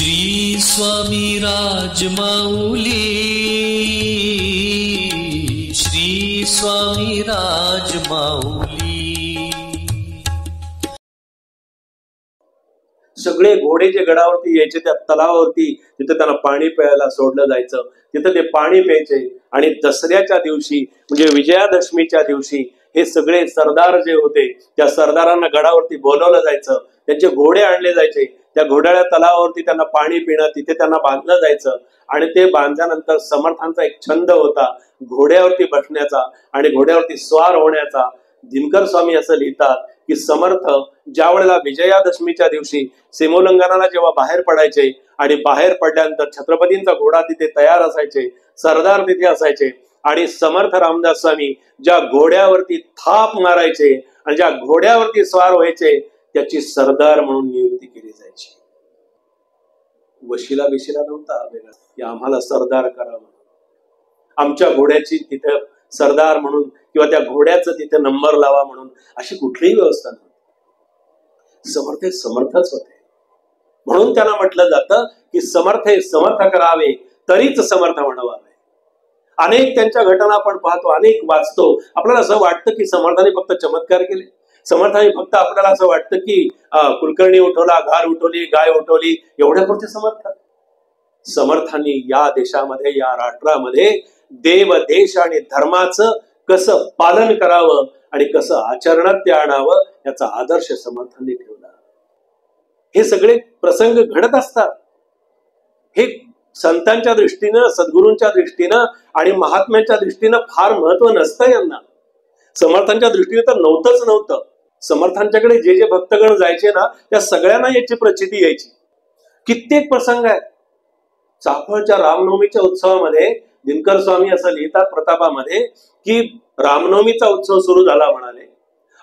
श्री स्वामी राजमाऊली, श्री स्वामी राजमाऊली। सगळे घोडे जे गडावरती यायचे त्या तलावावरती, तिथे त्यांना पाणी प्यायला सोडलं जायचं, तिथे ते पाणी प्यायचे। आणि दसऱ्याच्या दिवशी म्हणजे विजयादशमीच्या दिवशी हे सगळे सरदार जे होते त्या सरदारांना गडावरती बोलवलं जायचं, त्यांचे घोडे आणले जायचे, त्या घोड्याळ्या तलावावरती त्यांना पाणी पिणं, तिथे त्यांना बांधलं जायचं। आणि ते बांधल्यानंतर समर्थांचा एक छंद होता घोड्यावरती बसण्याचा आणि घोड्यावरती स्वार होण्याचा। दिनकर स्वामी असं लिहितात की समर्थ ज्या वेळेला विजयादशमीच्या दिवशी सीमोल्लंघनाला जेव्हा बाहेर पडायचे आणि बाहेर पडल्यानंतर छत्रपतींचा घोडा तिथे तयार असायचे, सरदार तिथे असायचे आणि समर्थ रामदास स्वामी ज्या घोड्यावरती थाप मारायचे आणि ज्या घोड्यावरती स्वार व्हायचे त्याची सरदार म्हणून नियुक्ती केली जायची। वशिला बिशिला नव्हता वेगळा की आम्हाला सरदार करा, आमच्या घोड्याची तिथे सरदार म्हणून किंवा त्या घोड्याचं तिथे नंबर लावा म्हणून अशी कुठलीही व्यवस्था नव्हती। समर्थ हे समर्थच होते, म्हणून त्यांना म्हटलं जातं की समर्थ हे समर्थ करावे तरीच समर्थ म्हणावे। अनेक त्यांच्या घटना आपण पाहतो, अनेक वाचतो, आपल्याला असं वाटतं की समर्थाने फक्त चमत्कार केले, समर्थाने फक्त आपल्याला असं वाटतं की कुलकर्णी उठवला, घार उठवली, गाय उठवली, एवढ्यापुरते समर्थ। समर्थांनी या देशामध्ये या राष्ट्रामध्ये देव देश आणि धर्माचं कसं पालन करावं आणि कसं आचरणात ते आणावं याचा आदर्श समर्थांनी ठेवला। हे सगळे प्रसंग घडत असतात, हे संतांच्या दृष्टीनं, सद्गुरूंच्या दृष्टीनं आणि महात्म्यांच्या दृष्टीनं फार महत्व नसतं यांना। समर्थांच्या दृष्टीने तर नव्हतं। समर्थांच्याकडे जे जे भक्तगण जायचे ना त्या सगळ्यांना याची प्रचिती यायची। कित्येक प्रसंग आहेत। चाफळच्या रामनवमीच्या उत्सवामध्ये दिनकर स्वामी असं लिहितात प्रतापामध्ये की रामनवमीचा उत्सव सुरू झाला म्हणाले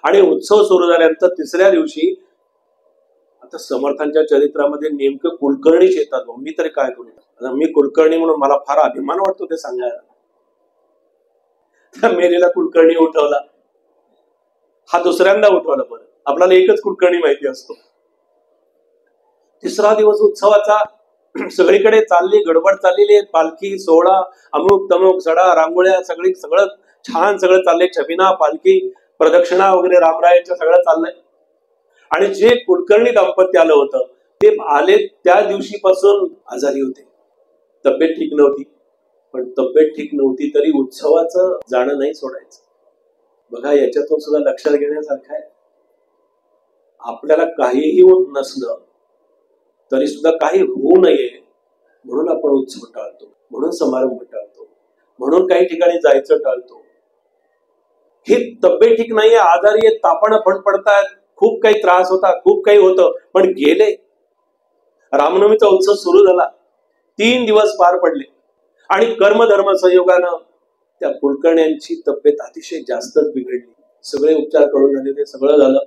आणि उत्सव सुरू झाल्यानंतर तिसऱ्या दिवशी आता समर्थांच्या चरित्रामध्ये नेमकं कुलकर्णीच येतात। मी तरी काय करू, मी कुलकर्णी म्हणून मला फार अभिमान वाटतो ते सांगायला। त्या मेरीला कुलकर्णी उठवला, हा दुसऱ्यांदा उठवला, बरं आपल्याला एकच कुलकर्णी माहिती असतो। तिसरा दिवस उत्सवाचा, सगळीकडे चालली गडबड चाललेली आहे, पालखी सोहळा अमुक तमुक सडा रांगोळ्या सगळं छान सगळं चाललंय, छबिना पालखी प्रदक्षिणा वगैरे रामरायांच्या सगळं चाललंय। आणि जे कुलकर्णी दाम्पत्य आलं होतं ते आले त्या दिवशीपासून आजारी होते, तब्येत ठीक नव्हती, पण तब्येत ठीक नव्हती तरी उत्सवाचं जाणं नाही सोडायचं। बघा याच्यातून सुद्धा लक्षात घेण्यासारखं आहे, आपल्याला काहीही होत नसलं तरी सुद्धा काही होऊ नये म्हणून आपण उत्सव टाळतो, म्हणून समारंभ टाळतो, म्हणून काही ठिकाणी जायचं टाळतो। हे तब्येत ठीक नाहीये, आजारी आहे, तापणं फणफणतायत, खूप काही त्रास होता, खूप काही होतं, पण गेले। रामनवमीचा उत्सव सुरू झाला, 3 दिवस पार पडले आणि कर्मधर्म संयोगानं त्या कुलकर्ण्यांची तब्येत अतिशय जास्तच बिघडली। सगळे उपचार करून झाले, ते सगळं झालं,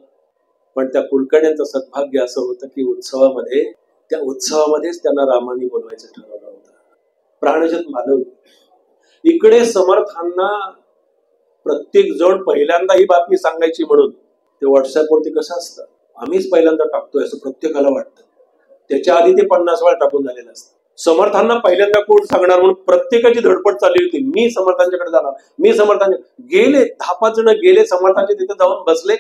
पण त्या कुलकर्ण्यांचं सद्भाग्य असं होतं की त्या उत्सवामध्येच त्यांना रामाने बोलवायचं ठरवलं होतं, प्राणजत मानव। इकडे समर्थांना प्रत्येक जण पहिल्यांदा ही बातमी सांगायची म्हणून ते व्हॉट्सअपवरती कसं असतं, आम्हीच पहिल्यांदा टाकतोय असं प्रत्येकाला वाटतं, त्याच्या आधी ते 50 वेळा टाकून झालेलं असतं। समर्थांना पहिल्यांदा कोण सांगणार म्हणून प्रत्येकाची धडपड चालली होती, मी समर्थांच्याकडे जाणार, मी समर्थांच्या गेले 10-5 जण गेले, समर्थांच्या तिथे जाऊन बसले,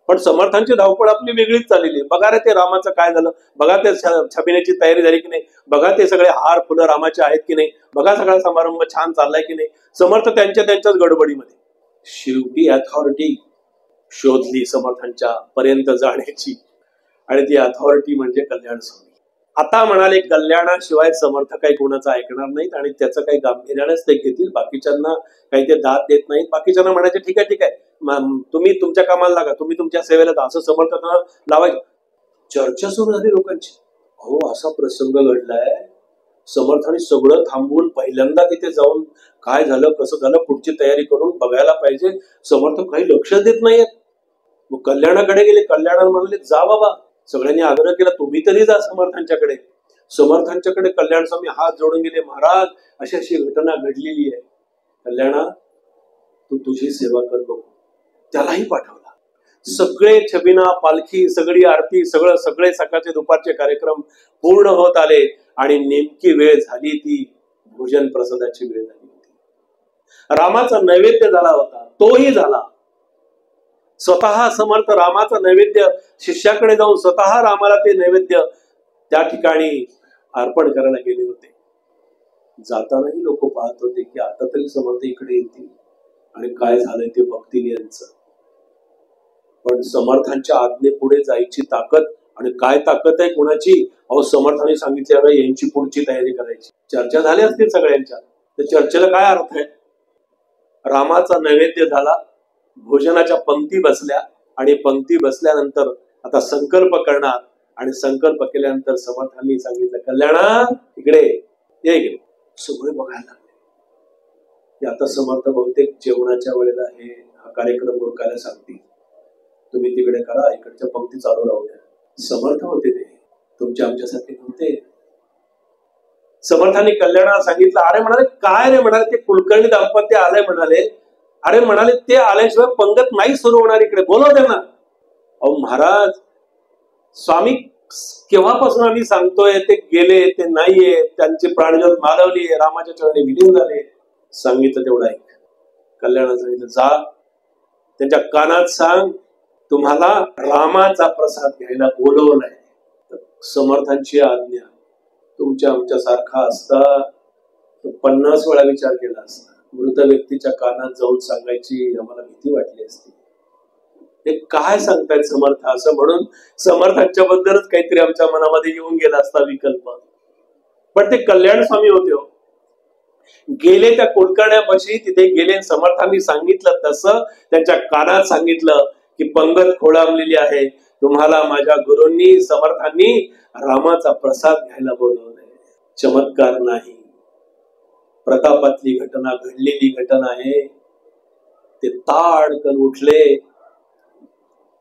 पण समर्थांची धावपळ आपली वेगळीच चाललेली आहे। बघा रे ते रामाचं काय झालं, बघा ते छबिनेची तयारी झाली की नाही, बघा ते सगळे हार फुलं रामाचे आहेत की नाही, बघा सगळा समारंभ छान चाललाय की नाही। समर्थ त्यांच्याच गडबडीमध्ये। शेवटी अथॉरिटी शोधली समर्थांच्या पर्यंत जाण्याची आणि ती अथॉरिटी म्हणजे कल्याण स्वामी। आता म्हणाले कल्याणाशिवाय समर्थ काही कोणाचं ऐकणार नाहीत आणि त्याचं काही गांभीर्यानेच ते घेतील, बाकीच्यांना काही ते दाद देत नाहीत। बाकीच्यांना म्हणायचे ठीक आहे तुम्ही तुमच्या कामाला लागा, तुम्ही तुमच्या सेवेला जा, असं समर्थांना लावायचं। चर्चा सुरू झाली लोकांची, हो असा प्रसंग घडलाय, समर्थांनी सगळं थांबवून पहिल्यांदा तिथे जाऊन काय झालं कसं झालं पुढची तयारी करून बघायला पाहिजे, समर्थ काही लक्ष देत नाहीयेत। मग कल्याणाकडे गेले, कल्याणाने म्हणाले जा बाबा, सगळ्यांनी आग्रह केला तुम्ही तरी जा समर्थांच्याकडे। समर्थांच्याकडे कल्याण स्वामी हात जोडून गेले, महाराज अशी अशी घटना घडलेली आहे, कल्याणा तू तुझी सेवा कर बघू। त्यालाही पाठवला, सगळे छबिना पालखी सगळी आरती सगळे सकाळचे दुपारचे कार्यक्रम पूर्ण होत आले आणि नेमकी वेळ झाली ती भोजन प्रसादाची वेळ झाली होती. रामाचा नैवेद्य झाला होता, तोही झाला. स्वतः समर्थ रामाचं नैवेद्य शिष्याकडे जाऊन स्वतः रामाला ते नैवेद्य त्या ठिकाणी अर्पण करायला गेले होते. जातानाही लोक पाहत होते की आता तरी समर्थ इकडे येतील आणि काय झालंय ते बघतील यांचं. पण समर्थांच्या आज्ञेपुढे जायची ताकद, आणि काय ताकद आहे कुणाची? अहो, समर्थांनी सांगितलं यांची पुढची तयारी करायची. चर्चा झाल्या असतील सगळ्यांच्या, त्या चर्चेला काय अर्थ आहे? रामाचा नैवेद्य झाला, भोजनाच्या पंक्ती बसल्या, आणि पंक्ती बसल्यानंतर आता संकल्प करणार, आणि संकल्प केल्यानंतर समर्थांनी सांगितलं, कल्याणा इकडे ये. गेले सगळे बघायला लागले की आता समर्थ बहुतेक जेवणाच्या वेळेला हा कार्यक्रम उरकायला सांगतील, तुम्ही तिकडे करा, इकडच्या पंक्ती चालू राहू द्या. समर्थ होते ते, तुमच्या आमच्यासाठी नव्हते. समर्थांनी कल्याणाला सांगितलं. अरे म्हणाले काय रे? म्हणाले ते कुलकर्णी दाम्पत्य आलंय म्हणाले. अरे म्हणाले ते आल्याशिवाय पंगत नाही सुरू होणार, इकडे बोलव त्यांना. अहो महाराज, स्वामी केव्हापासून आम्ही सांगतोय, ते गेले, ते नाहीये, त्यांची प्राणज्योत मालवली, रामाच्या चरणी विलीन झाले. सांगितलं तेवढं ऐक. कल्याणाला सांगितलं, जा त्यांच्या कानात सांग, तुम्हाला रामाचा प्रसाद घ्यायला बोलवलाय. समर्थांची आज्ञा तुमच्या आमच्या सारखा असता तर 50 वेळा विचार केला असता. मृत व्यक्तीच्या कानात जाऊन सांगायची आम्हाला भीती वाटली असती. ते काय सांगतायत समर्थ असं म्हणून समर्थांच्या बद्दलच काहीतरी आमच्या मनामध्ये येऊन गेला असता विकल्प. पण ते कल्याण स्वामी होते हो. गेले त्या कुलकर्ण्यापाशी, तिथे गेले, समर्थांनी सांगितलं तसं त्यांच्या कानात सांगितलं की पंगत खोळंबलेली आहे, तुम्हाला माझ्या गुरूंनी समर्थांनी रामाचा प्रसाद घ्यायला बोलवलंय. चमत्कार नाही, प्रतापातली घटना, घडलेली घटना आहे. ते ताडकन उठले,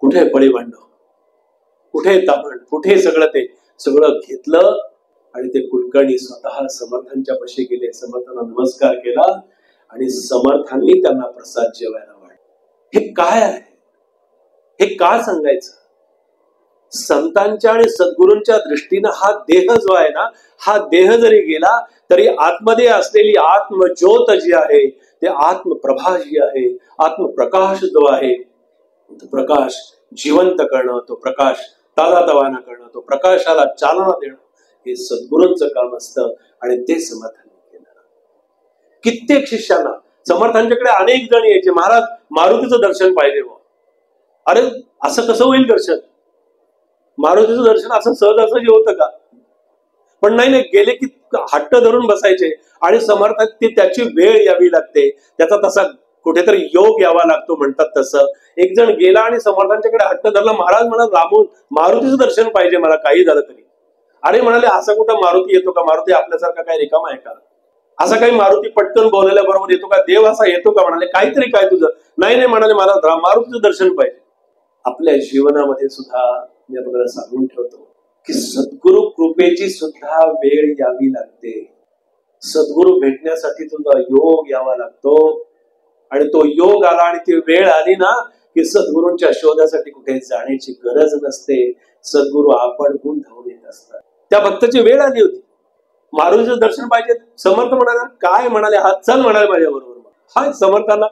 कुठे पळी भांडव, कुठे ताबड, कुठे सगळं, ते सगळं घेतलं आणि ते कुलकर्णी स्वतः समर्थांच्या पाशी गेले, समर्थांना नमस्कार केला आणि समर्थांनी त्यांना प्रसाद जेवायला वाढला. हे काय आहे? हे का सांगायचं? संतांच्या आणि सद्गुरूंच्या दृष्टीनं हा देह जो आहे ना, हा देह जरी गेला तरी आतमध्ये असलेली आत्मज्योत जी आहे, ते आत्मप्रभा जी आहे, आत्मप्रकाश जो आहे, तो प्रकाश जिवंत करणं, तो प्रकाश ताजातवाना करणं, तो प्रकाशाला चालना देणं, हे सद्गुरूंचं काम असतं. आणि ते समर्थांनी केलं. कित्येक शिष्यांना समर्थांच्याकडे अनेक जण यायचे, महाराज मारुतीचं दर्शन पाहिजे. अरे असं कसं होईल दर्शन? मारुतीचं दर्शन असं सहजासहजी होतं का? पण नाही, गेले की हट्ट धरून बसायचे. आणि समर्थात त्याची वेळ यावी लागते, त्याचा तसा कुठेतरी योग यावा लागतो म्हणतात तसं. एक जण गेला आणि समर्थांच्याकडे हट्ट धरला, महाराज म्हणा मारुतीचं दर्शन पाहिजे मला, काही झालं तरी. अरे म्हणाले असं कुठं मारुती येतो का? मारुती आपल्यासारखा काय रिकामा आहे का? असा काही मारुती पटकन बोलायला बरोबर येतो का? देव असा येतो का? म्हणाले काहीतरी काय तुझं? नाही म्हणाले मला मारुतीचं दर्शन पाहिजे. आपल्या जीवनामध्ये सुद्धा मी आपल्याला सांगून ठेवतो की सद्गुरु कृपेची सुद्धा वेळ यावी लागते. सद्गुरु भेटण्यासाठी तुझा योग यावा लागतो. आणि तो योग आला आणि ती वेळ आली ना की सद्गुरूंच्या शोधासाठी कुठे जाण्याची गरज नसते. सद्गुरु आपणहून धावून येत असतात. त्या भक्ताची वेळ आली होती, मारुतीचं दर्शन पाहिजे. समर्थ म्हणाले काय? म्हणाले हा चल म्हणाले माझ्या बरोबर. हा समर्थांना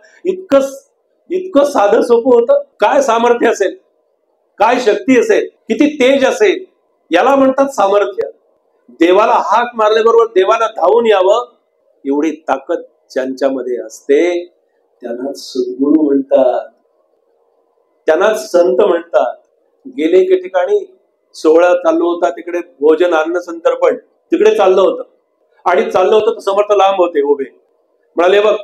इतकं साधं सोपं होतं. काय सामर्थ्य असेल, काय शक्ती असेल, किती तेज असेल, याला म्हणतात सामर्थ्य. देवाला हाक मारल्याबरोबर देवाला धावून यावं, एवढी ताकद ज्यांच्यामध्ये असते त्यांना सद्गुरू म्हणतात, त्यांना संत म्हणतात. गेले एके ठिकाणी सोहळा चालू होता, तिकडे भोजन अन्न संतर्पण तिकडे चाललं होतं. आणि चाललं होतं तर समर्थ लांब होते उभे. म्हणाले बघ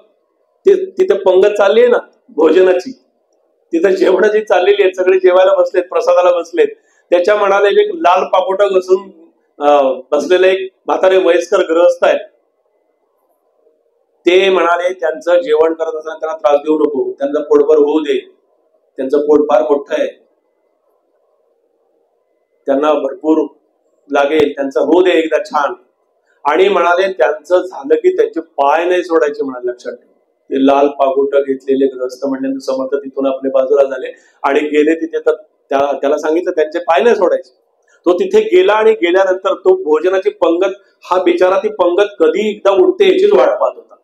तिथे पंगत चालली आहे ना भोजनाची, तिथं जेवणाची चाललेली आहे, सगळे जेवायला बसलेत, प्रसादाला बसलेत. त्याच्या म्हणाले एक लाल पापोटा घुसून बसलेले एक म्हातारे वयस्कर गृहस्थ आहेत. ते म्हणाले त्यांचं जेवण करत असताना त्यांना त्रास देऊ नको, त्यांचं पोटभर होऊ दे, त्यांचं पोट फार मोठं आहे, त्यांना भरपूर लागेल, त्यांचं होऊ दे एकदा छान. आणि म्हणाले त्यांचं झालं की त्यांचे पाय नाही सोडायचे. म्हणाले लक्षात ठेव. ते लाल पागोट घेतलेले ग्रस्त म्हणले समर्थ तिथून आपले बाजूला झाले आणि गेले तिथे. तर त्याला सांगितलं त्यांचे पाय नाही सोडायचे. तो तिथे गेला आणि गेल्यानंतर तो भोजनाची पंगत हा बिचारा ती पंगत कधी एकदा उठते याचीच वाट पाहत होता.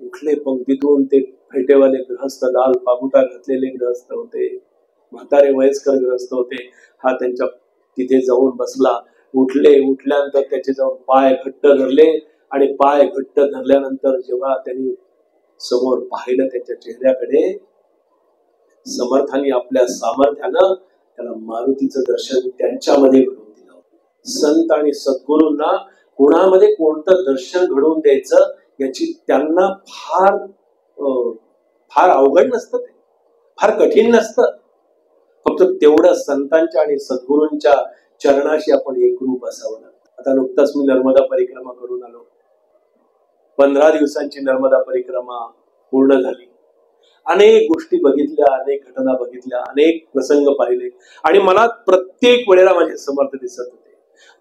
उठले पंक्तीतून ते फेटेवाले गृहस्थ, लाल पागुटा घातलेले गृहस्थ होते, म्हातारे वयस्कर गृहस्थ होते. हा त्यांच्या तिथे जाऊन बसला. उठल्यानंतर त्याचे जाऊन पाय घट्ट धरले आणि पाय घट्ट धरल्यानंतर जेव्हा त्यांनी समोर पाहिलं त्याच्या चेहऱ्याकडे, समर्थांनी आपल्या सामर्थ्यानं त्याला मारुतीचं दर्शन त्यांच्यामध्ये घडवून दिलं. संत आणि सद्गुरूंना कुणामध्ये कोणतं दर्शन घडवून द्यायचं याची त्यांना फार अवघड नसतं, ते फार कठीण नसतं. फक्त तेवढं संतांच्या आणि सद्गुरूंच्या चरणाशी आपण एकरूप असावं लागतं. आता नुकताच मी नर्मदा परिक्रमा करून आलो. 15 दिवसांची नर्मदा परिक्रमा पूर्ण झाली. अनेक गोष्टी बघितल्या, अनेक घटना बघितल्या, अनेक प्रसंग पाहिले आणि मला प्रत्येक वेळेला माझे समर्थ दिसत होते.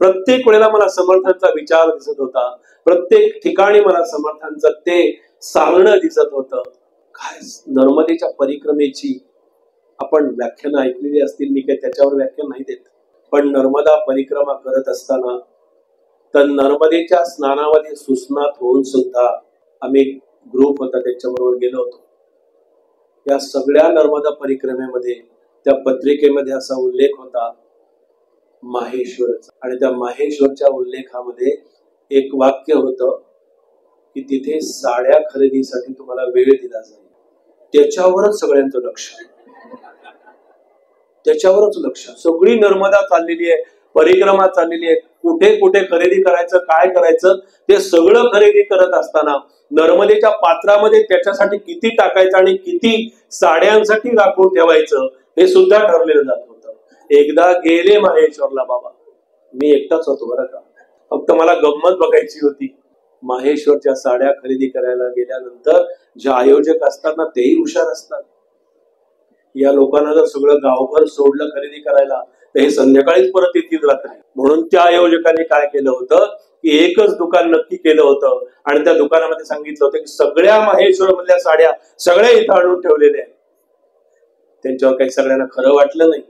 प्रत्येक वेळेला मला समर्थांचा विचार दिसत होता. प्रत्येक ठिकाणी मला समर्थांचं ते सांगणं दिसत होतं. काय नर्मदेच्या परिक्रमेची आपण व्याख्यानं ऐकलेली असतील, मी काही त्याच्यावर व्याख्यान नाही देत. पण नर्मदा परिक्रमा करत असताना तर नर्मदेच्या स्नानामध्ये सुस्नात होऊन सुद्धा आम्ही ग्रुप होता त्याच्याबरोबर गेलो होतो. या सगळ्या नर्मदा परिक्रमेमध्ये त्या पत्रिकेमध्ये असा उल्लेख होता माहेश्वरचा, आणि त्या माहेश्वरच्या उल्लेखामध्ये एक वाक्य होतं की तिथे साड्या खरेदीसाठी तुम्हाला वेळ दिला जाईल. त्याच्यावरच सगळ्यांचं लक्ष, त्याच्यावरच लक्ष. सगळी नर्मदा चाललेली आहे, परिक्रमा चाललेली आहे, कुठे कुठे खरेदी करायचं, काय करायचं ते सगळं खरेदी करत असताना नर्मदेच्या पात्रामध्ये त्याच्यासाठी किती टाकायचं आणि किती साड्यांसाठी राखून ठेवायचं हे सुद्धा ठरलेलं जात होतं. एकदा गेले माहेश्वरला बाबा, मी एकटाच होतो बरं का. फक्त मला गंमत बघायची होती. माहेश्वरच्या साड्या खरेदी करायला गेल्यानंतर जे आयोजक असतात ना, तेही हुशार असतात. या लोकांना जर सगळं गावभर सोडलं खरेदी करायला तर हे संध्याकाळीच परत येतील रात्री. म्हणून त्या आयोजकांनी काय केलं होतं की एकच दुकान नक्की केलं होतं आणि त्या दुकानामध्ये सांगितलं होतं की सगळ्या माहेश्वर मधल्या साड्या सगळ्या इथं आणून ठेवलेल्या आहेत. त्यांच्यावर काही सगळ्यांना खरं वाटलं नाही,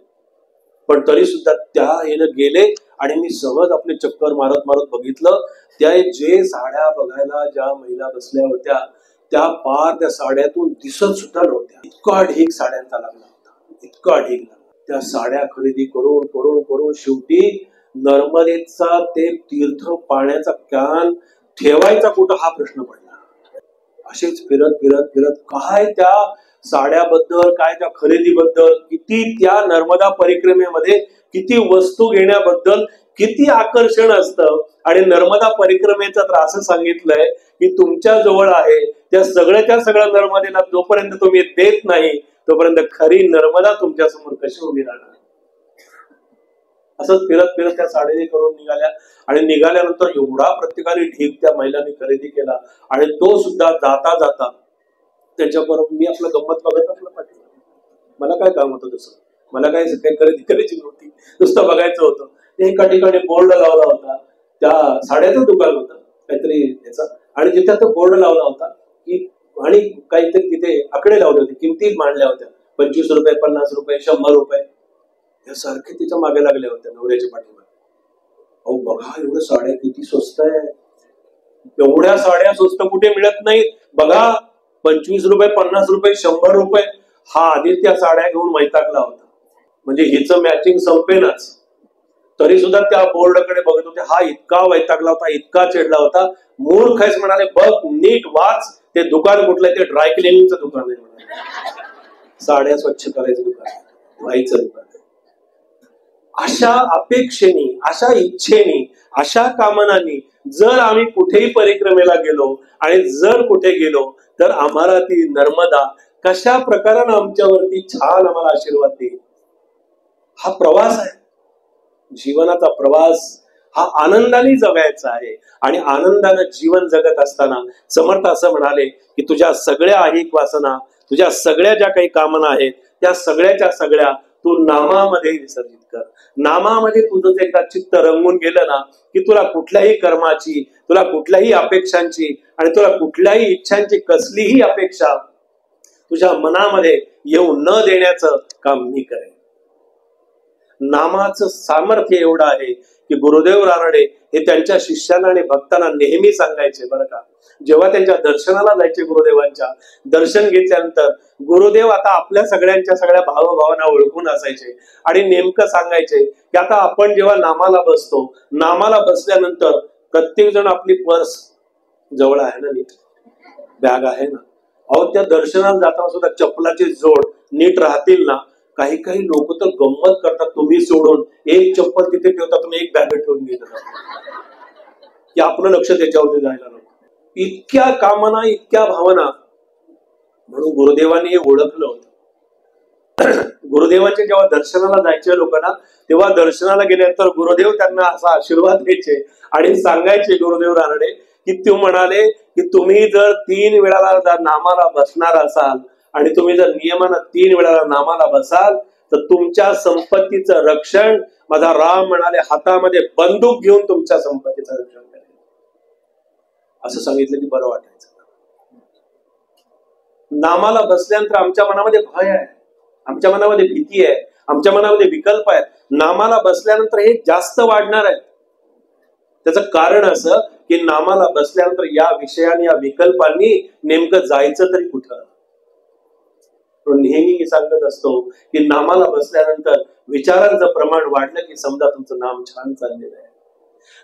पण तरी सुद्धा त्या यानं गेले आणि मी सहज आपले चक्कर मारत मारत बघितलं. त्या जे साड्या बघायला ज्या महिला बसल्या होत्या त्या पार त्या साड्यातून दिसत सुद्धा नव्हत्या. इतका ढीग साड्यांचा लागला होता, इतका ढीग लागला. त्या साड्या खरेदी करून करून करून शेवटी नर्मदेचा ते तीर्थ पाण्याचा कॅन ठेवायचा कुठं हा प्रश्न पडला. असेच फिरत फिरत फिरत काय त्या साड्याबद्दल, काय त्या खरेदीबद्दल, किती त्या नर्मदा परिक्रमेमध्ये किती वस्तू घेण्याबद्दल किती आकर्षण असतं. आणि नर्मदा परिक्रमेचं तर असं सांगितलंय की तुमच्या जवळ आहे त्या सगळ्याच्या सगळ्या नर्मदेला जोपर्यंत तुम्ही देत नाही तोपर्यंत खरी नर्मदा तुमच्या समोर कशी उभी राहणार. असंच फिरत फिरत त्या साड्या करून निघाल्या आणि निघाल्यानंतर एवढा प्रत्येकाने ढीग त्या महिलांनी खरेदी केला आणि तो सुद्धा जाता जाता त्याच्याबरोबर मी आपलं गंमत बघत आपलं पाठी. मला काय काम होतं तसं, मला काय काही खरेदी करायची नव्हती, नुसतं बघायचं होतं. एका ठिकाणी बोर्ड लावला होता, त्या साड्याचं दुकान होतं काहीतरी याचा, आणि तिथे तो बोर्ड लावला होता की आणि काहीतरी तिथे आकडे लावले होते, किमती मांडल्या होत्या 25 रुपये, 50 रुपये, 100 रुपये, या सारखे तिच्या मागे लागल्या होत्या नवऱ्याच्या पाठीमागे. अहो बघा एवढं साड्या किती स्वस्त आहे, एवढ्या साड्या स्वस्त कुठे मिळत नाहीत. बघा 25 रुपये, 50 रुपये, 100 रुपये. हा आधी त्या साड्या घेऊन वैतागला होता, म्हणजे हिचं मॅचिंग संपेनाच. तरी सुद्धा त्या बोर्डकडे बघत होते. हा इतका वैतागला होता, इतका चिडला होता. मूर्खच म्हणाले, बघ नीट वाच, ते दुकान कुठलंय, ते ड्राय क्लिनिंगचं दुकान आहे म्हणाले, साड्या स्वच्छ करायचं दुकान, व्हायचं दुकान. अशा अपेक्षेने, अशा इच्छेने, अशा कामनांनी जर आम्ही कुठेही परिक्रमेला गेलो आणि जर कुठे गेलो तर आम्हाला ती नर्मदा कशा प्रकारानं आमच्यावरती छान आम्हाला आशीर्वाद देईल. हा प्रवास आहे, जीवनाचा प्रवास हा आनंदाने जगायचा आहे. आणि आनंदानं जीवन जगत असताना समर्थ असं म्हणाले की तुझ्या सगळ्या ऐहिक वासना, तुझ्या सगळ्या ज्या काही कामना आहेत त्या सगळ्याच्या सगळ्या तू नामामध्ये विसर्जित कर. नामामध्ये तुझं एकदा चित्त रंगून गेलं ना की तुला कुठल्याही कर्माची, तुला कुठल्याही अपेक्षांची आणि तुला कुठल्याही इच्छांची कसलीही अपेक्षा तुझ्या मनामध्ये येऊ न देण्याचं काम मी करेन. नामाचं सामर्थ्य एवढं आहे की गुरुदेव रानडे हे त्यांच्या शिष्यांना आणि भक्तांना नेहमी सांगायचे बरं का. जेव्हा त्यांच्या दर्शनाला जायचे, गुरुदेवांच्या दर्शन घेतल्यानंतर गुरुदेव आता आपल्या सगळ्या भावभावना ओळखून असायचे आणि नेमकं सांगायचे की आता आपण जेव्हा नामाला बसतो, नामाला बसल्यानंतर प्रत्येक जण आपली पर्स जवळ आहे ना, नीट बॅग आहे ना. अहो, त्या दर्शनाला जाताना सुद्धा चप्पलाची जोड नीट राहतील ना. काही काही लोक तर गंमत करतात, तुम्ही सोडून एक चप्पल तिथे ठेवता, तुम्ही एक बॅग ठेवून घेत की आपलं लक्ष त्याच्यावरती जायला नको. इतक्या कामना, इतक्या भावना. म्हणून गुरुदेवांनी हे ओळखलं होतं. गुरुदेवांच्या जेव्हा दर्शनाला जायचे लोकांना, तेव्हा दर्शनाला गेल्यानंतर गुरुदेव त्यांना असा आशीर्वाद द्यायचे आणि सांगायचे, गुरुदेव रानडे की तू म्हणाले की तुम्ही जर 3 वेळाला नामाला बसणार असाल आणि तुम्ही जर नियमानं 3 वेळाला नामाला बसाल तर तुमच्या संपत्तीचं रक्षण माझा राम म्हणाले हातामध्ये बंदूक घेऊन तुमच्या संपत्तीचं रक्षण करेल. असं सांगितलं की बरं वाटायचं. नामाला बसल्यानंतर आमच्या मनामध्ये भय आहे, आमच्या मनामध्ये भीती आहे, आमच्या मनामध्ये विकल्प आहेत. नामाला बसल्यानंतर हे जास्त वाढणार आहे. त्याचं कारण असं की नामाला बसल्यानंतर या विषयाने, या विकल्पांनी नेमकं जायचं तरी कुठं. नेहमी मी सांगत असतो की नामाला बसल्यानंतर विचारांचं प्रमाण वाढलं की समजा तुमचं नाम छान चाललेलं आहे.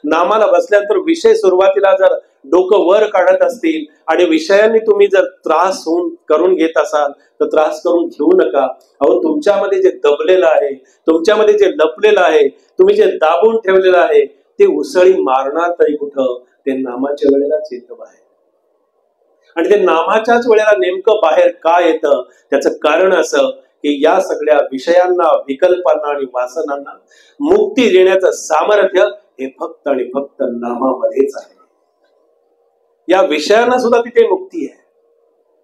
नामाला बसल्यानंतर विषय सुरुवातीला जर डोकं वर काढत असतील आणि विषयांनी तुम्ही जर त्रास करून घेत असाल तर त्रास करून घेऊ नका. अहो, तुमच्यामध्ये जे दबलेलं आहे, तुमच्यामध्ये जे लपलेलं आहे, तुम्ही जे दाबून ठेवलेलं आहे, ते उसळी मारणार तरी कुठं, ते नामाच्या वेळेलाच येतं बाहेर. आणि ते नामाच्याच वेळेला नेमकं बाहेर का येतं, त्याचं कारण असं की या सगळ्या विषयांना, विकल्पांना आणि वासनांना मुक्ती देण्याचं सामर्थ्य हे फक्त आणि फक्त नामामध्येच आहे. या विषयांना सुद्धा तिथे मुक्ती आहे,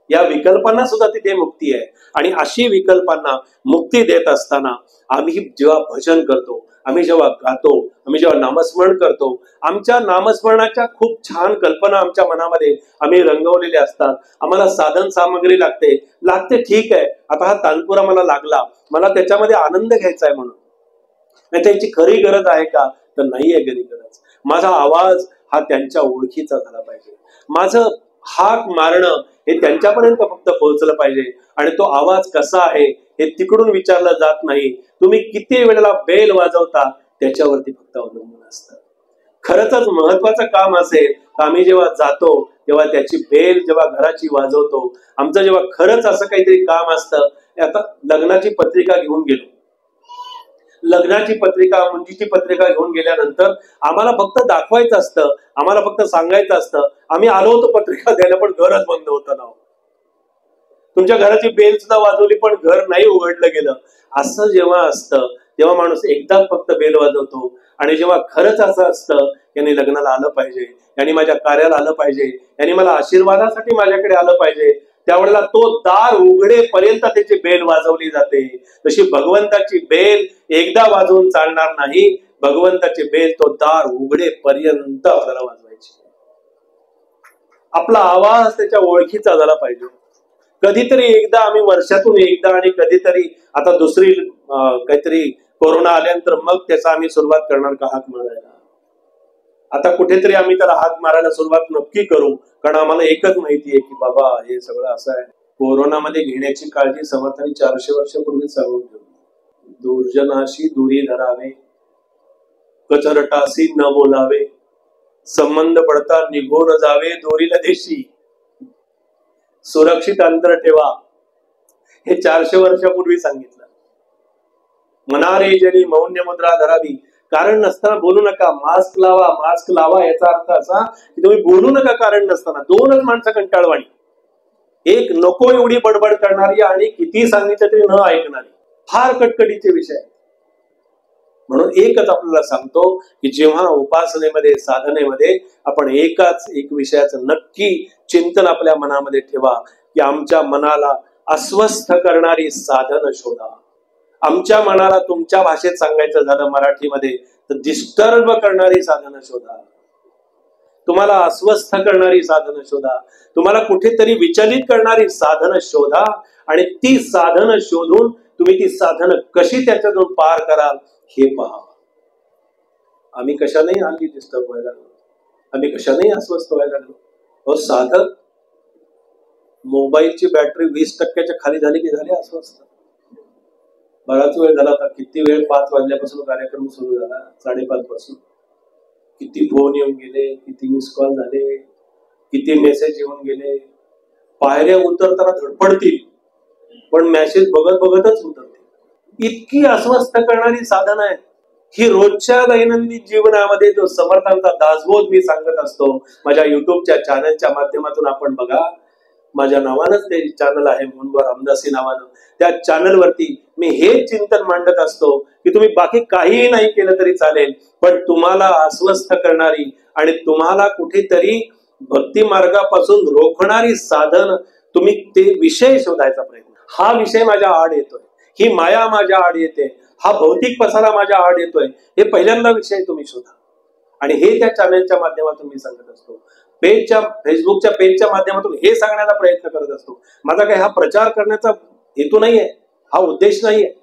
या विकल्पांना सुद्धा तिथे मुक्ती आहे. आणि अशी विकल्पांना मुक्ती देत असताना आम्ही जेव्हा भजन करतो, आम्ही जेव्हा गातो, आम्ही जेव्हा नामस्मरण करतो, आमच्या नामस्मरणाच्या खूप छान कल्पना आमच्या मनामध्ये आम्ही रंगवलेल्या असतात. आम्हाला साधन सामग्री लागते, ठीक आहे, आता हा तानपुरा मला लागला, मला त्याच्यामध्ये आनंद घ्यायचा आहे म्हणून. नाही त्याची खरी गरज आहे का, तर नाहीये खरी गरज. माझा आवाज हा त्यांच्या ओळखीचा झाला पाहिजे, माझं हाक मारणं हे त्यांच्यापर्यंत फक्त पोहोचलं पाहिजे. आणि तो आवाज कसा आहे हे तिकडून विचारलं जात नाही. तुम्ही किती वेळेला बेल वाजवता त्याच्यावरती फक्त अवलंबून असतं. खरंच महत्वाचं काम असेल तर आम्ही जेव्हा जातो तेव्हा त्याची बेल जेव्हा घराची वाजवतो. आमचं जेव्हा खरंच असं काहीतरी काम असतं, आता लग्नाची पत्रिका घेऊन गेलो, लग्नाची पत्रिका, मुंजीची पत्रिका घेऊन गेल्यानंतर आम्हाला फक्त दाखवायचं असतं, आम्हाला फक्त सांगायचं असतं आम्ही आलो होतो पत्रिका द्यायला, पण घरच बंद होतं ना. तुमच्या घराची बेल सुद्धा वाजवली पण घर नाही उघडलं गेलं. असं जेव्हा असतं तेव्हा माणूस एकदाच फक्त बेल वाजवतो. आणि जेव्हा खरंच असं असतं, यांनी लग्नाला आलं पाहिजे, यांनी माझ्या कार्याला आलं पाहिजे, यांनी मला आशीर्वादासाठी माझ्याकडे आलं पाहिजे, त्यावेळेला तो दार उघडेपर्यंत त्याची बेल वाजवली जाते. तशी भगवंताची बेल एकदा वाजवून चालणार नाही. भगवंताची बेल तो दार उघडेपर्यंत आपल्याला वाजवायची. आपला आवाज त्याच्या ओळखीचा झाला पाहिजे. कधीतरी एकदा आम्ही वर्षातून एकदा, आणि कधीतरी आता दुसरी काहीतरी कोरोना आल्यानंतर मग त्याचा आम्ही सुरुवात करणार का हाक मारायला. आता कुठेतरी आम्ही त्याला हाक मारायला सुरुवात नक्की करू, कारण आम्हाला एकच माहितीये की बाबा हे सगळं असं आहे. कोरोनामध्ये घेण्याची काळजी समर्थांनी 400 वर्षापूर्वी सांगून ठेवली. दुर्जनाशी दुरी धरावे, कचरटाशी न बोलावे, संबंध पडता निघून जावे दोरीला देशी, सुरक्षित अंतर ठेवा. हे 400 वर्षापूर्वी सांगितलं. मनारे जनी मौन्य मुद्रा धरावी. कारण नसताना बोलू नका. मास्क लावा, मास्क लावा याचा अर्थ असा की तुम्ही बोलू नका कारण नसताना. 2च माणसं कंटाळवाणी, एक नको एवढी बडबड करणारी आणि किती सांगितलं तरी न ऐकणारी. फार कटकटीचे विषय. म्हणून एकच आपल्याला सांगतो की जेव्हा उपासनेमध्ये, साधनेमध्ये आपण एक विषयाचं नक्की चिंतन आपल्या मनामध्ये ठेवा की आमच्या मनाला अस्वस्थ करणारी साधन शोधा. आमच्या मनाला तुमच्या भाषेत सांगायचं झालं मराठीमध्ये तर डिस्टर्ब करणारी साधनं शोधा. तुम्हाला अस्वस्थ करणारी साधनं शोधा. तुम्हाला कुठेतरी विचलित करणारी साधनं शोधा. आणि ती साधनं शोधून तुम्ही ती साधनं कशी त्याच्यातून पार कराल हे पहा, आम्ही कशानेही हल्ली डिस्टर्ब व्हायला लागलो, आम्ही कशानेही अस्वस्थ व्हायला लागलो. साधं मोबाईलची बॅटरी 20% खाली झाली की झाली अस्वस्थ. बराच वेळ झाला आता, किती वेळ, 5 वाजल्यापासून कार्यक्रम सुरू झाला, 5:30 पासून. किती फोन येऊन गेले, किती मिस कॉल झाले, किती मेसेज येऊन गेले. पायऱ्या उतरताना धडपडतील, पण मेसेज बघत बघतच उतरतील. इतकी अस्वस्थ करणारी साधनं आहेत ही. रोजच्या दैनंदिन जीवनामध्ये जो समर्थांचा दासबोध मी सांगत असतो माझ्या युट्यूबच्या चॅनलच्या माध्यमातून, आपण बघा, माझ्या नावानंच ते चॅनल आहे, मुनबा रामदासी नावानं. त्या चॅनलवरती मी हे चिंतन मांडत असतो की तुम्ही बाकी काहीही नाही केलं तरी चालेल, पण तुम्हाला अस्वस्थ करणारी आणि तुम्हाला कुठेतरी भक्ती मार्गापासून रोखणारी साधन, तुम्ही ते विषय शोधायचा प्रयत्न. हा विषय माझ्या आड येतोय, ही माया माझ्या आड येते, हा भौतिक पसारा माझ्या आड येतोय, हे पहिल्यांदा विषय तुम्ही शोधा. आणि हे त्या चॅनलच्या माध्यमातून मी सांगत असतो, फेसबुकच्या पेजच्या माध्यमातून हे सांगण्याचा प्रयत्न करत असतो. माझा काही हा प्रचार करण्याचा हेतू नाहीये, हा उद्देश नाहीये,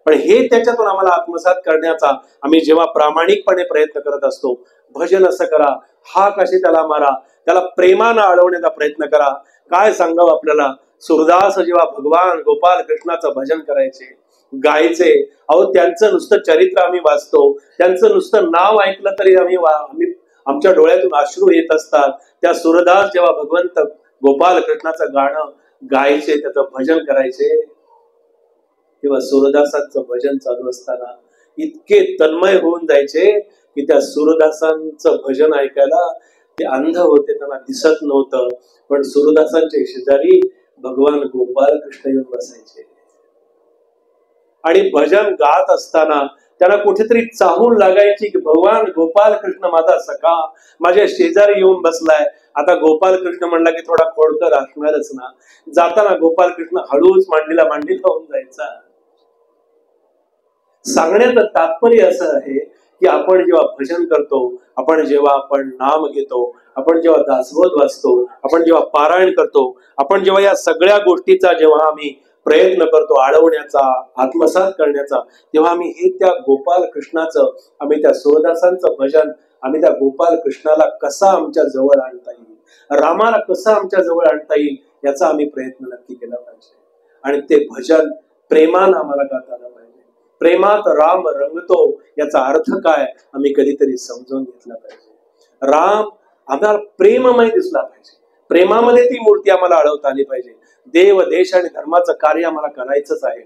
पण हे त्याच्यातून आम्हाला आत्मसात करण्याचा आम्ही जेव्हा प्रामाणिकपणे प्रयत्न करत असतो. भजन असं करा, हा कसे त्याला मारा, त्याला प्रेमानं अडवण्याचा प्रयत्न करा. काय सांगावं आपल्याला, सूरदास जेव्हा भगवान गोपाल कृष्णाचं भजन करायचे, गायचे, अहो त्यांचं नुसतं चरित्र आम्ही वाचतो, त्यांचं नुसतं नाव ऐकलं तरी आम्ही आमच्या डोळ्यातून अश्रू येत असतात. त्या सूरदास जेव्हा भगवंत गोपाल कृष्णाचं गाणं गायचे, त्याचं भजन करायचे, तेव्हा सूरदासांचं भजन चालू असताना इतके तन्मय होऊन जायचे की त्या सूरदासांचं भजन ऐकायला ते अंध होते, त्यांना दिसत नव्हतं, पण सूरदासांच्या शेजारी भगवान गोपाल कृष्ण येऊन बसायचे. आणि भजन गात असताना त्यांना कुठेतरी चाहूल लागायची की भगवान गोपाल कृष्ण माझा सखा माझ्या शेजारी येऊन बसलाय. आता गोपाल कृष्ण म्हणला की थोडा खोडकर असणारच ना. जाताना गोपाल कृष्ण हळूच मांडीला मांडी लावून जायचा. सांगण्याचं तात्पर्य असं आहे की आपण जेव्हा भजन करतो, आपण नाम घेतो, आपण जेव्हा दासबोध वाचतो, आपण जेव्हा पारायण करतो, आपण जेव्हा या सगळ्या गोष्टीचा जेव्हा आम्ही प्रयत्न करतो अडवण्याचा, आत्मसात करण्याचा, तेव्हा आम्ही हे त्या गोपाल कृष्णाचं, आम्ही त्या सूरदासांचं भजन, आम्ही त्या गोपाल कृष्णाला कसा आमच्या जवळ आणता येईल, रामाला कसा आमच्या जवळ आणता येईल, याचा आम्ही प्रयत्न नक्की केला पाहिजे. आणि ते भजन प्रेमानं आम्हाला गाता आलं पाहिजे. प्रेमात राम रंगतो याचा अर्थ काय आम्ही कधीतरी समजून घेतला पाहिजे. राम आम्हाला प्रेममय दिसला पाहिजे, प्रेमामध्ये ती मूर्ती आम्हाला अडवता आली पाहिजे. देव, देश आणि धर्माचं कार्य आम्हाला करायचंच आहे,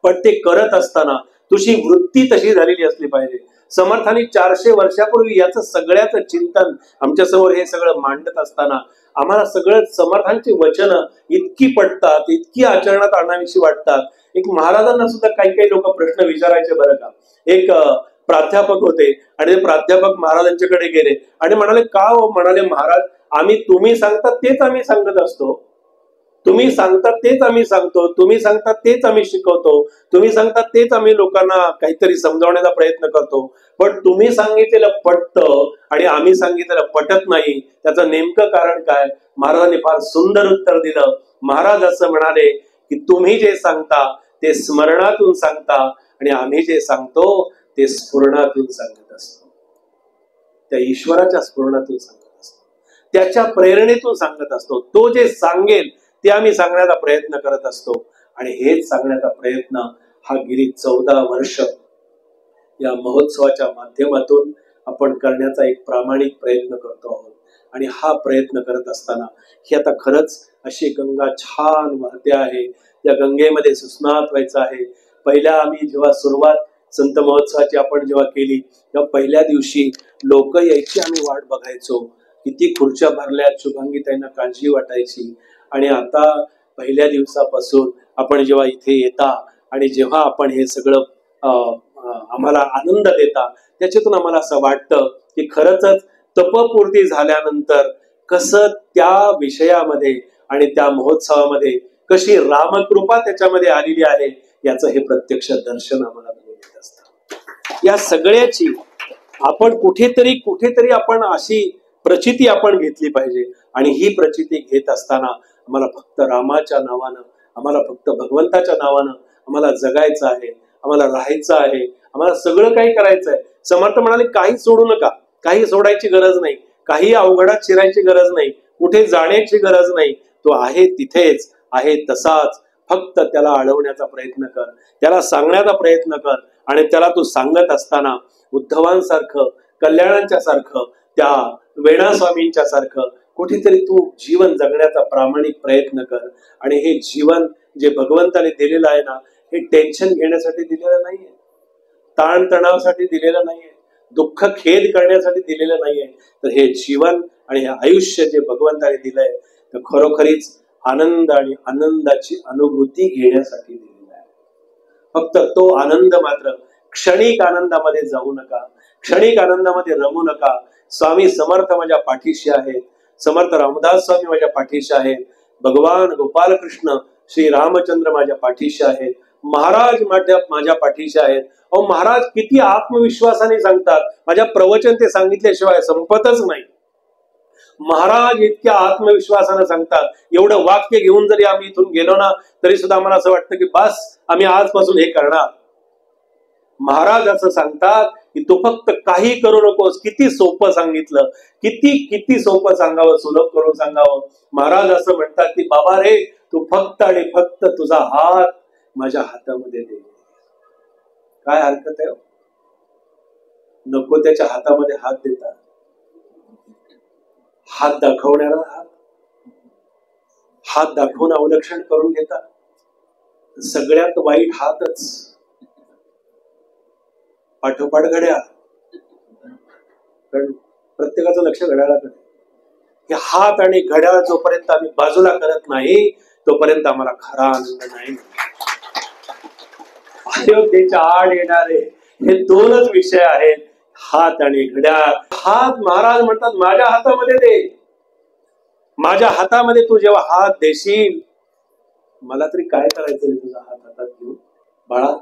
पण ते करत असताना तुझी वृत्ती तशी झालेली असली पाहिजे. समर्थांनी 400 वर्षापूर्वी याचं सगळ्याचं चिंतन आमच्या समोर हे सगळं मांडत असताना आम्हाला सगळं समर्थांची वचनं इतकी पटतात, इतकी आचरणात आणावीशी वाटतात. एक महाराजांना सुद्धा काही लोक प्रश्न विचारायचे बरं का. एक प्राध्यापक होते आणि ते प्राध्यापक महाराजांच्याकडे गेले आणि म्हणाले, का हो? म्हणाले, महाराज, तुम्ही सांगतात तेच आम्ही सांगत असतो, तुम्ही सांगतात तेच आम्ही सांगतो, तुम्ही सांगतात तेच आम्ही शिकवतो, तुम्ही सांगतात तेच आम्ही लोकांना काहीतरी समजावण्याचा प्रयत्न करतो, पण तुम्ही सांगितलेलं पटतं आणि आम्ही सांगितलेलं पटत नाही, त्याचं नेमकं कारण काय? महाराजांनी फार सुंदर उत्तर दिलं. महाराज असं म्हणाले की तुम्ही जे सांगता ते स्मरणातून सांगता आणि आम्ही जे सांगतो ते स्फुरणातून सांगत असतो, त्या ईश्वराच्या स्फुरणातून सांगत असतो, त्याच्या प्रेरणेतून सांगत असतो. तो जे सांगेल ते आम्ही सांगण्याचा प्रयत्न करत असतो. आणि हेच सांगण्याचा प्रयत्न हा गेली 14 वर्ष या महोत्सवाच्या माध्यमातून आपण करण्याचा एक प्रामाणिक प्रयत्न करतो आहोत. आणि हा प्रयत्न करत असताना ही आता खरंच अशी गंगा छान वाहते आहे, या गंगेमध्ये सुस्नात व्हायचं आहे. पहिल्या आम्ही जेव्हा सुरुवात संत महोत्सवाची आपण जेव्हा केली तेव्हा पहिल्या दिवशी लोक यायची, आम्ही वाट बघायचो, किती खुर्च्या भरल्यात, शुभांगी त्यांना काळजी वाटायची. आणि आता पहिल्या दिवसापासून आपण जेव्हा इथे येता आणि जेव्हा आपण हे सगळं आम्हाला आनंद देता, त्याच्यातून आम्हाला असं वाटतं की खरंच तपपूर्ती झाल्यानंतर कसं त्या विषयामध्ये आणि त्या महोत्सवामध्ये कशी रामकृपा त्याच्यामध्ये आलेली आहे याचं हे प्रत्यक्ष दर्शन आम्हाला मिळत असतं. या सगळ्याची आपण कुठेतरी आपण अशी प्रचिती आपण घेतली पाहिजे. आणि ही प्रचिती घेत असताना आम्हाला फक्त रामाच्या नावानं, आम्हाला फक्त भगवंताच्या नावानं आम्हाला जगायचं आहे, आम्हाला राहायचं आहे, आम्हाला सगळं काही करायचंय. समर्थ म्हणाले काही सोडू नका, काही सोडायची गरज नाही, काही अवघडात शिरायची गरज नाही, कुठे जाण्याची गरज नाही. तो आहे तिथेच आहे तसाच, फक्त त्याला अडवण्याचा प्रयत्न कर, त्याला सांगण्याचा प्रयत्न कर. आणि त्याला तू सांगत असताना उद्धवांसारखं, कल्याणांच्या सारखं, त्या वेणास्वामींच्या सारखं कुठेतरी तू जीवन जगण्याचा प्रामाणिक प्रयत्न कर. आणि हे जीवन जे भगवंताने दिलेलं आहे ना, हे टेन्शन घेण्यासाठी दिलेलं नाहीये, ताणतणावासाठी दिलेलं नाहीये, दुःख खेद करण्यासाठी दिलेलं नाहीये. तर हे जीवन आणि हे आयुष्य जे भगवंताने दिलंय तर खरोखरीच आनंद आणि आनंदाची अनुभूती घेण्यासाठी दिलेला आहे. फक्त तो आनंद मात्र, क्षणिक आनंदामध्ये जाऊ नका, क्षणिक आनंदामध्ये रमू नका. स्वामी समर्थ माझ्या पाठीशी आहेत, समर्थ रामदास स्वामी माझ्या पाठीशी आहेत, भगवान गोपाल कृष्ण श्री रामचंद्र माझ्या पाठीशी आहेत, महाराज माझ्या पाठीशी आहेत. अहो महाराज किती आत्मविश्वासाने सांगतात, माझ्या प्रवचन ते सांगितल्याशिवाय संपतच नाही. महाराज इतक्या आत्मविश्वासाने सांगतात, एवढं वाक्य घेऊन जरी आम्ही इथून गेलो ना तरी सुद्धा आम्हाला असं वाटतं की बस आम्ही आजपासून हे करणार. महाराज असं सांगतात की तू फक्त काही करू नकोस. किती सोपं सांगितलं, किती किती सोपं सांगावं, सुलभ करून सांगावं. महाराज असं म्हणतात की बाबा रे, तू फक्त आणि फक्त तुझा हात माझ्या हातामध्ये दे. काय हरकत आहे? नको त्याच्या हातामध्ये हात देतात, हात दाखवणारा हात दाखवून अवलक्षण करून घेतात. सगळ्यात वाईट हातच, पाठोपाठ घड्याळ. कारण प्रत्येकाचं लक्ष घड्याळाकडे. हे हात आणि घड्याळ जोपर्यंत आम्ही बाजूला करत नाही तोपर्यंत आम्हाला खरा आनंद नाही. अयोध्येच्या आड येणारे हे दोनच विषय आहेत, हात आणि घड्याळ. हात महाराज म्हणतात माझ्या हातामध्ये दे. माझ्या हातामध्ये तू जेव्हा हात देशील, मला तरी काय करायचं तुझा हात हातात घेऊन? बाळा,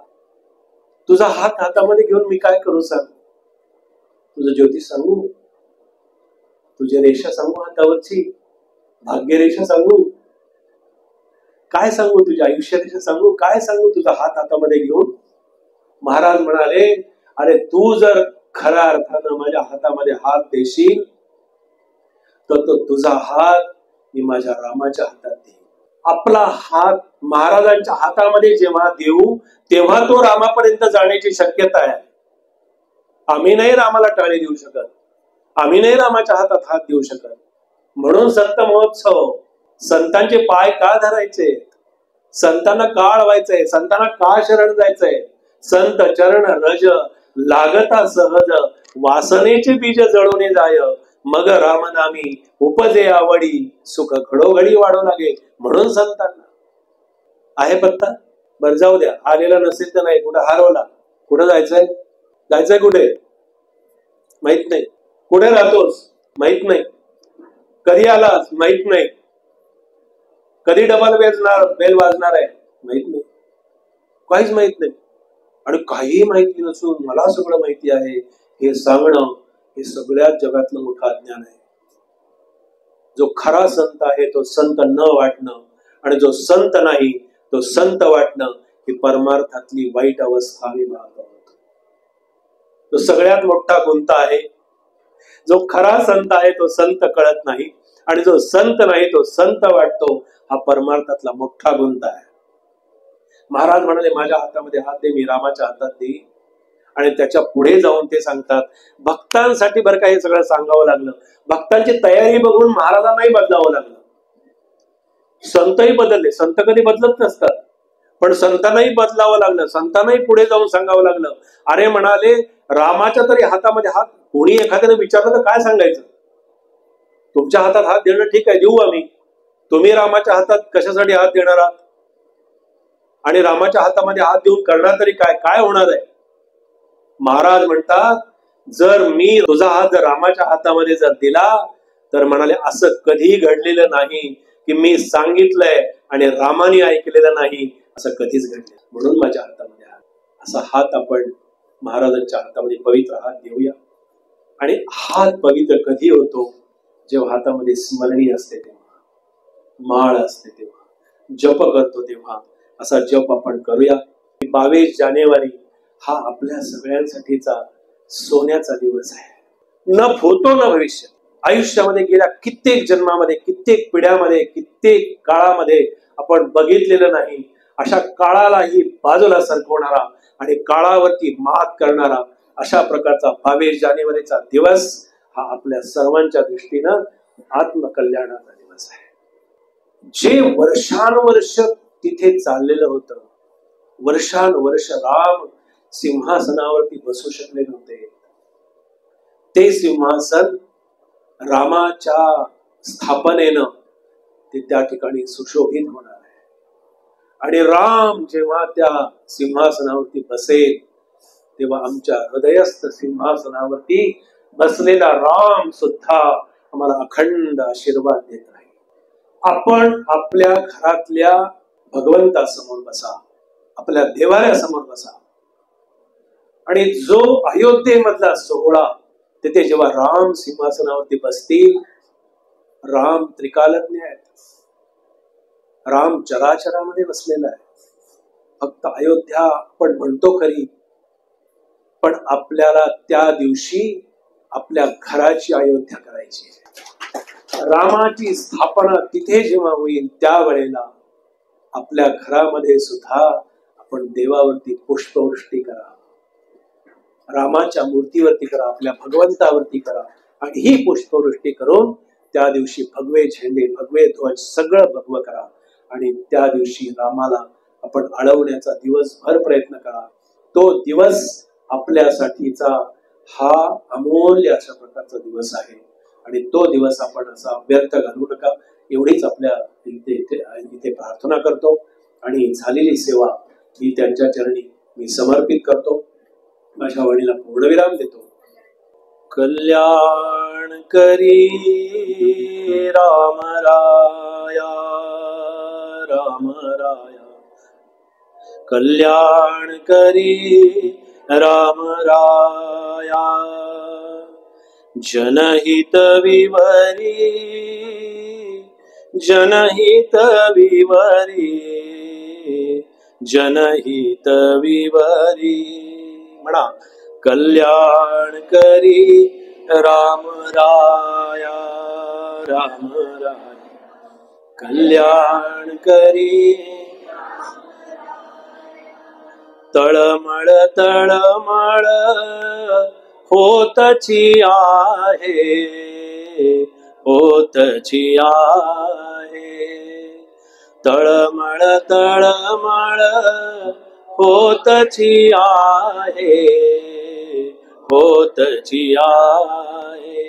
तुझा हात हातामध्ये घेऊन मी काय करू सांग? तुझं ज्योतिष सांगू, तुझी रेषा सांगू, हातावरची भाग्यरेषा सांगू, काय सांगू? तुझ्या आयुष्य रेषा सांगू, काय सांगू? तुझा हात हातामध्ये घेऊन महाराज म्हणाले, अरे तू जर खऱ्या अर्थानं माझ्या हातामध्ये हात देशील तर तो तुझा हात मी माझ्या रामाच्या हातात देईन. आपला हात महाराजांच्या हातामध्ये जेव्हा देऊ तेव्हा तो रामापर्यंत जाण्याची शक्यता आहे. आम्ही नाही रामाला टाळी देऊ शकत, आम्ही नाही रामाच्या हातात हात देऊ शकत. म्हणून संत महोत्सव, संतांचे पाय का धरायचे, संतांना का अडवायचंय, संतांना का शरण जायचंय? संत चरण रज लागता सहज, वासनेचे बीज जळून जाय, मग रामनामी उपजे आवडी, सुख घडोघडी वाढू लागे. म्हणून संतांना आहे पत्ता. बर जाऊ द्या, आलेला नसेल तर नाही, कुठं हरवला, कुठं जायचंय, जायचंय कुठे माहित नाही, कुठे राहतोस माहित नाही, कधी आलास माहित नाही, कधी डबल बेल वाजणार आहे माहित नाही, काहीच माहित नाही. आणि काही माहिती नसून मला सगळं माहिती आहे हे सांगणं, हे सगळ्यात जगातलं मोठं अज्ञान आहे. जो खरा संत आहे तो संत न वाटणं, आणि जो संत नाही तो संत वाटणं, ही परमार्थातली वाईट अवस्था आम्ही पाहतो. तो सगळ्यात मोठा गुंता आहे. जो खरा संत आहे तो संत कळत नाही, आणि जो संत नाही तो संत वाटतो, हा परमार्थातला मोठा गुंता आहे. महाराज म्हणाले माझ्या हातामध्ये हात दे, मी रामाच्या हातात देईन. आणि त्याच्या पुढे जाऊन ते सांगतात, भक्तांसाठी बरं का हे सगळं सांगावं लागलं. भक्तांची तयारी बघून महाराजांनाही बदलावं लागलं. संतही बदलले, संत कधी बदलत नसतात, पण संतांनाही बदलावं लागलं. संतांनाही पुढे जाऊन सांगावं लागलं. अरे म्हणाले, रामाच्या तरी हातामध्ये हात, कोणी एखाद्याने विचारलं तर काय सांगायचं? तुमच्या हातात हात देणं ठीक आहे, देऊ आम्ही. तुम्ही रामाच्या हातात कशासाठी हात देणार आहात? आणि रामाच्या हातामध्ये हात देऊन करणार तरी काय, काय होणार आहे? महाराज म्हणतात, जर मी तुझा हात जर रामाच्या हातामध्ये जर दिला तर म्हणाले असं कधी घडलेलं नाही की मी सांगितलंय आणि रामाने ऐकलेलं नाही, असं कधीच घडलं. म्हणून माझ्या हातामध्ये हात, असा हात आपण महाराजांच्या हातामध्ये पवित्र हात देऊया. आणि हात पवित्र कधी होतो? जेव्हा हातामध्ये स्मरणी असते तेव्हा, माळ असते तेव्हा, जप करतो तेव्हा. असा जप आपण करूया. 22 जानेवारी हा आपल्या सगळ्यांसाठीचा सोन्याचा दिवस आहे. न भूतो न भविष्य. आयुष्यामध्ये गेल्या कित्येक जन्मामध्ये, कित्येक पिढ्यामध्ये, कित्येक काळामध्ये आपण बघितलेलं नाही अशा काळालाही बाजूला सरकवणारा आणि काळावरती मात करणारा अशा प्रकारचा 22 जानेवारीचा दिवस हा आपल्या सर्वांच्या दृष्टीनं आत्मकल्याणाचा दिवस आहे. जे वर्षानुवर्ष तिथे चाललेलं होतं, वर्षानुवर्ष राम सिंहासनावरती बसू शकले नव्हते, ते सिंहासन रामाच्या स्थापनेनं ते त्या ठिकाणी सुशोभित होणार आहे. आणि राम जेव्हा त्या सिंहासनावरती बसेल तेव्हा आमच्या हृदयस्थ सिंहासनावरती बसलेला राम सुद्धा आम्हाला अखंड आशीर्वाद देत राहील. आपण आपल्या घरातल्या भगवंतासमोर बसा, आपल्या देवाऱ्यासमोर बसा, आणि जो अयोध्येमधला सोहळा तिथे जेव्हा राम सिंहासनावरती बसतील, राम त्रिकालज्ञ आहेत, राम चराचरामध्ये बसलेला आहे. फक्त अयोध्या आपण म्हणतो खरी, पण आपल्याला त्या दिवशी आपल्या घराची अयोध्या करायची. रामाची स्थापना तिथे जेव्हा होईल त्यावेळेला आपल्या घरामध्ये सुद्धा आपण देवावरती पुष्पवृष्टी करा, रामाच्या मूर्तीवरती करा, आपल्या भगवंतावरती करा, आणि ही पुष्पवृष्टी करून त्या दिवशी भगवे झेंडे, भगवे ध्वज सगळं भगवं करा. आणि त्या दिवशी रामाला आपण अडवण्याचा दिवसभर प्रयत्न करा. तो दिवस आपल्यासाठीचा हा अमूल्य अशा प्रकारचा दिवस आहे, आणि तो दिवस आपण असा व्यर्थ घालवू नका, एवढीच आपल्या इथे प्रार्थना करतो. आणि झालेली सेवा ही त्यांच्या चरणी मी समर्पित करतो. माझ्या वाणीला पूर्णविराम देतो. कल्याण करी राम राया, राम राया, कल्याण करी राम राया, जनहित विवरी, जनहित विवरी, जनहित विवरी. म्हणा, कल्याण करी राम राया, राम राया, कल्याण करी. तळमळ तळमळ होतची आहे, होतची आहे, तळमळ तळमळ होतची आहे, होतची आहे.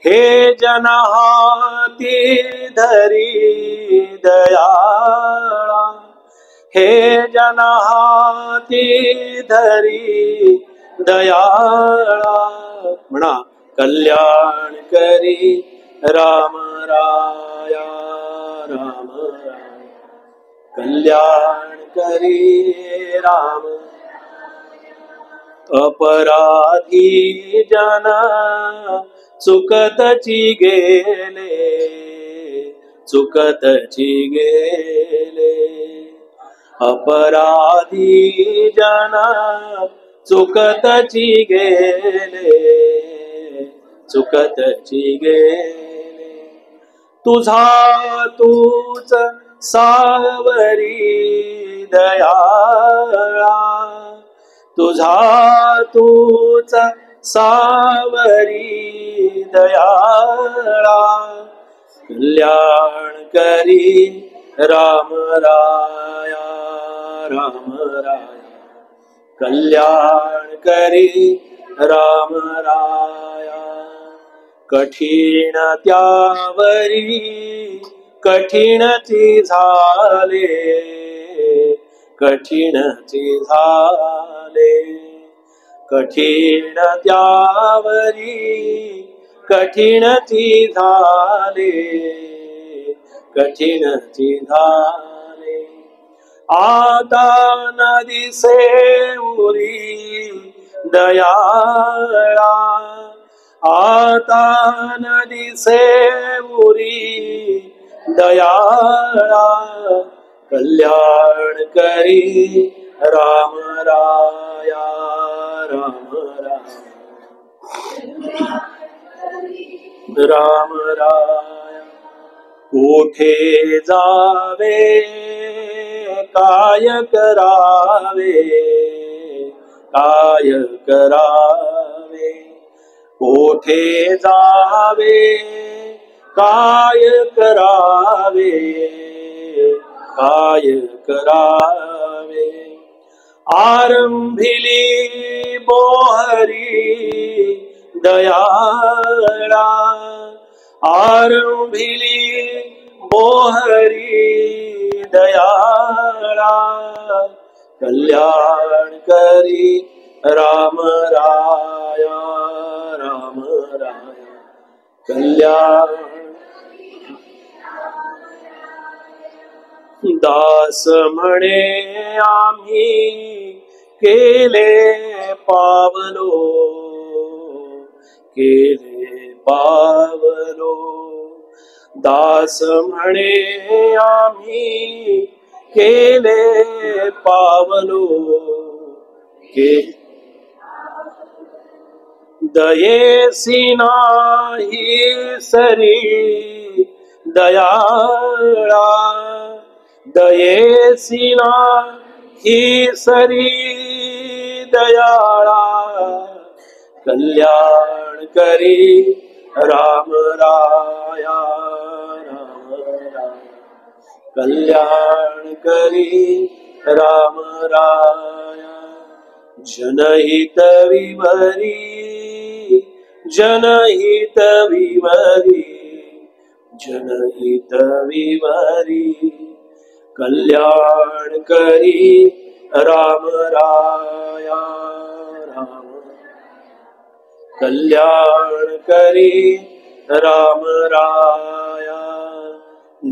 हे जनहाती धरी दयाळा, हे जनहाती धरी दयाळा. म्हणा, कल्याण करी राम राया, राम राया, कल्याण करी राम. अपराधी जन चुकतची गेले, चुकतची गेले, अपराधी जन चुकतची गेले, चुकतची गेले. तुझा तूच सावरी दयाळा, तुझा तूच सावरी दयाळा. कल्याण करी राम राया, राम राया, कल्याण करी राम राया. कठीण त्यावरी कठीणची झाले, कठीणची झाले, कठीण त्यावरी कठीणची झाले, कठीणची झाले. आता न दिसे उरी दयाळा, आता न दिसे उरी दयाळा. कल्याण करी राम राया राम राया राम राया कोठे जावे काय करावे काय करावे कोठे जावे काय करावे काय करावे आरंभिली बोहरी दयाळा आरंभिली बोहरी दयाळा कल्याण करी राम राया राम राया कल्याण दास म्हणे आम्ही केले पावलो दास म्हणे आम्ही केले पावलो दयेसी नाही सरी दयाळा दयेसी नाही सरी दयाळा कल्याण करी राम राया राम राया कल्याण करी राम राया जनहित विवरी जनहित विवरी जनहित विवरी कल्याण करी राम राया राम कल्याण करी राम राया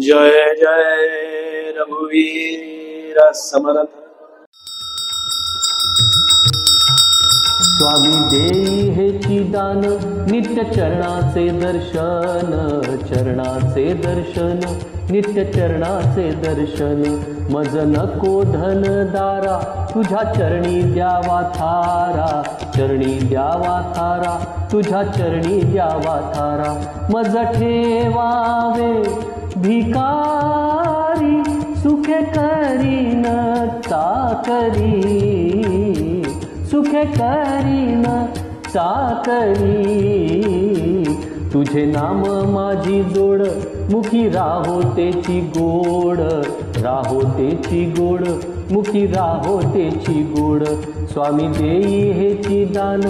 जय जय रघुवीर समर्थ स्वामी देई हेची दान नित्य चरणाचे दर्शन चरणाचे दर्शन नित्य चरणाचे दर्शन मज नको धन दारा तुझ्या चरणी द्यावा थारा चरणी द्यावा थारा तुझ्या चरणी द्यावा थारा मज ठेवावे भिकारी सुखे करीन चाकरी सुखे करीन चाकरी तुझे नाम माझी जोड मुखी राहो तेची गोड राहो तेची गोड मुखी राहो तेची गोड स्वामी देई हेची दान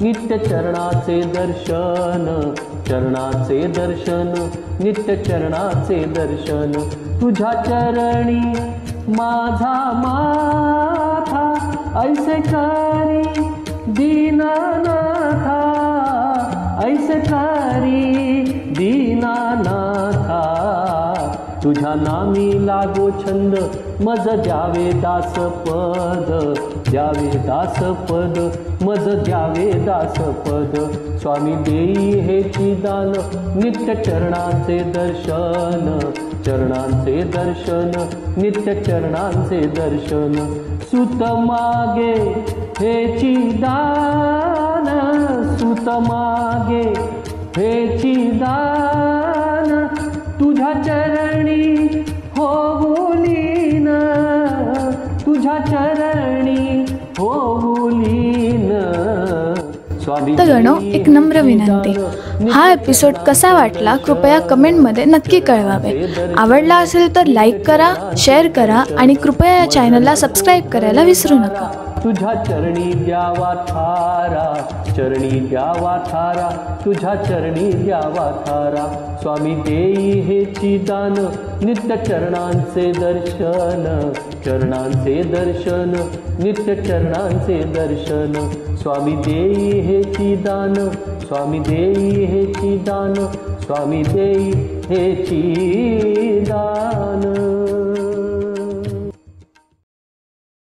नित्य चरणाचे दर्शन चरणाचे दर्शन नित्य चरणाचे दर्शन तुझ्या चरणी माझा माथा ऐसे करी दीनानाथा ऐसे करी दीनानाथा तुझ्या नामी लागो छंद मज द्यावे दासपद द्यावे दासपद मज द्यावे दासपद स्वामी देई हेची दान नित्य चरणाचे दर्शन चरणांचे दर्शन नित्य चरणांचे दर्शन सुत मागे हेची दान सुत मागे हेची दान तुझ्या चरणी होऊलीन तुझ्या चरणी होऊलीन तर गणो एक नम्र विनंती, हा एपिसोड कसा वाटला कृपया कमेंटमध्ये नक्की कळवावे. आवडला असेल तर लाईक करा, शेअर करा आणि कृपया या चॅनलला सबस्क्राईब करायला विसरू नका. तुझ्या चरणी द्यावा थारा चरणी द्यावा थारा तुझ्या चरणी द्यावा थारा स्वामी देई हेची दान नित्य चरणांचे दर्शन चरणांचे दर्शन नित्य चरणांचे दर्शन स्वामी देई हेची दान स्वामी देई हेची दान स्वामी देई हेची दान.